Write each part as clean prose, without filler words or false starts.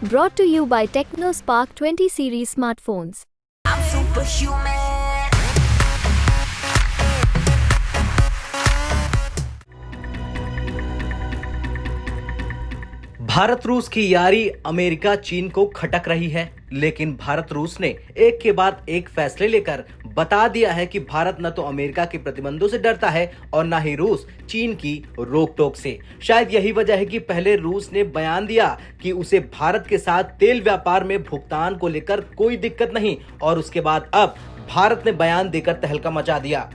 Brought to you by TechnoSpark 20 series smartphones. I'm superhuman. Bharat रूस की यारी अमेरिका चीन को खटक रही है, लेकिन भारत रूस ने एक के बाद एक फैसले लेकर बता दिया है कि भारत न तो अमेरिका के प्रतिबंधों से डरता है और न ही रूस चीन की रोक टोक से। शायद यही वजह है कि पहले रूस ने बयान दिया कि उसे भारत के साथ तेल व्यापार में भुगतान को लेकर कोई दिक्कत नहीं, और उसके बाद अब भारत ने बयान देकर तहलका मचा दिया।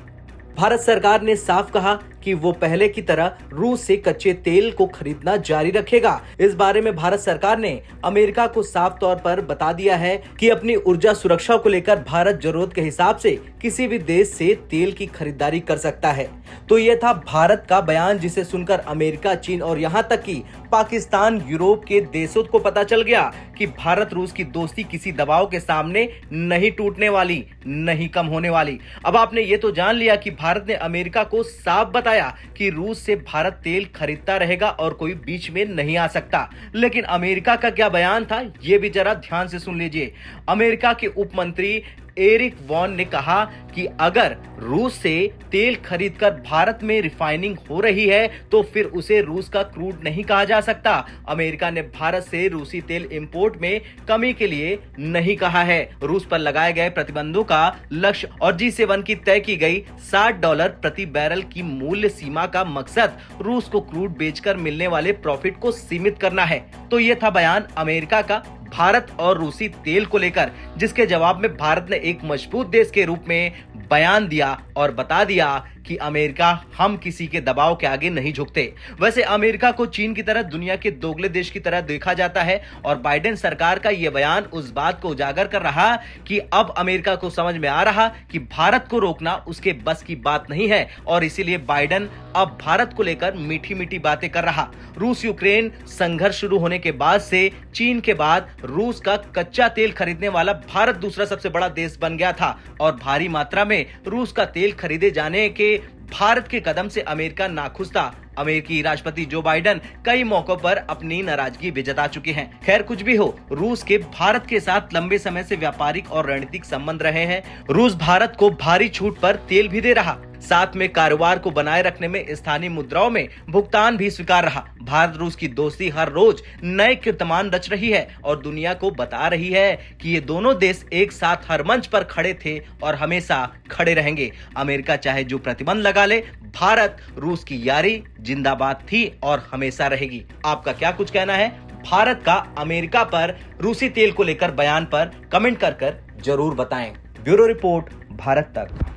भारत सरकार ने साफ कहा कि वो पहले की तरह रूस से कच्चे तेल को खरीदना जारी रखेगा। इस बारे में भारत सरकार ने अमेरिका को साफ तौर पर बता दिया है कि अपनी ऊर्जा सुरक्षा को लेकर भारत जरूरत के हिसाब से किसी भी देश से तेल की खरीदारी कर सकता है। तो ये था भारत का बयान, जिसे सुनकर अमेरिका, चीन और यहाँ तक कि पाकिस्तान, यूरोप के देशों को पता चल गया कि भारत रूस की दोस्ती किसी दबाव के सामने नहीं टूटने वाली, नहीं कम होने वाली। अब आपने ये तो जान लिया कि भारत ने अमेरिका को साफ बताया कि रूस से भारत तेल खरीदता रहेगा और कोई बीच में नहीं आ सकता। लेकिन अमेरिका का क्या बयान था, यह भी जरा ध्यान से सुन लीजिए। अमेरिका के उप मंत्री एरिक वॉन ने कहा कि अगर रूस से तेल खरीदकर भारत में रिफाइनिंग हो रही है तो फिर उसे रूस का क्रूड नहीं कहा जा सकता। अमेरिका ने भारत से रूसी तेल इंपोर्ट में कमी के लिए नहीं कहा है। रूस पर लगाए गए प्रतिबंधों का लक्ष्य और G7 की तय की गई $60 प्रति बैरल की मूल्य सीमा का मकसद रूस को क्रूड बेचकर मिलने वाले प्रॉफिट को सीमित करना है। तो यह था बयान अमेरिका का भारत और रूसी तेल को लेकर, जिसके जवाब में भारत ने एक मजबूत देश के रूप में बयान दिया और बता दिया कि अमेरिका, हम किसी के दबाव के आगे नहीं झुकते। वैसे अमेरिका को चीन की तरह दुनिया के दोगले देश की तरह देखा जाता है, और बाइडेन सरकार का यह बयान उस बात को उजागर कर रहा कि अब अमेरिका को समझ में आ रहा कि भारत को रोकना उसके बस की बात नहीं है, और इसीलिए बाइडेन अब भारत को लेकर मीठी मीठी बातें कर रहा। रूस यूक्रेन संघर्ष शुरू होने के बाद से चीन के बाद रूस का कच्चा तेल खरीदने वाला भारत दूसरा सबसे बड़ा देश बन गया था, और भारी मात्रा में रूस का तेल खरीदे जाने के भारत के कदम से अमेरिका नाखुश था। अमेरिकी राष्ट्रपति जो बाइडेन कई मौकों पर अपनी नाराजगी भी जता चुके हैं। खैर, कुछ भी हो, रूस के भारत के साथ लंबे समय से व्यापारिक और रणनीतिक संबंध रहे हैं। रूस भारत को भारी छूट पर तेल भी दे रहा, साथ में कारोबार को बनाए रखने में स्थानीय मुद्राओं में भुगतान भी स्वीकार रहा। भारत रूस की दोस्ती हर रोज नए कीर्तिमान रच रही है और दुनिया को बता रही है कि ये दोनों देश एक साथ हर मंच पर खड़े थे और हमेशा खड़े रहेंगे। अमेरिका चाहे जो प्रतिबंध लगा ले, भारत रूस की यारी जिंदाबाद थी और हमेशा रहेगी। आपका क्या कुछ कहना है भारत का अमेरिका पर रूसी तेल को लेकर बयान पर? कमेंट कर जरूर बताएं। ब्यूरो रिपोर्ट, भारत तक।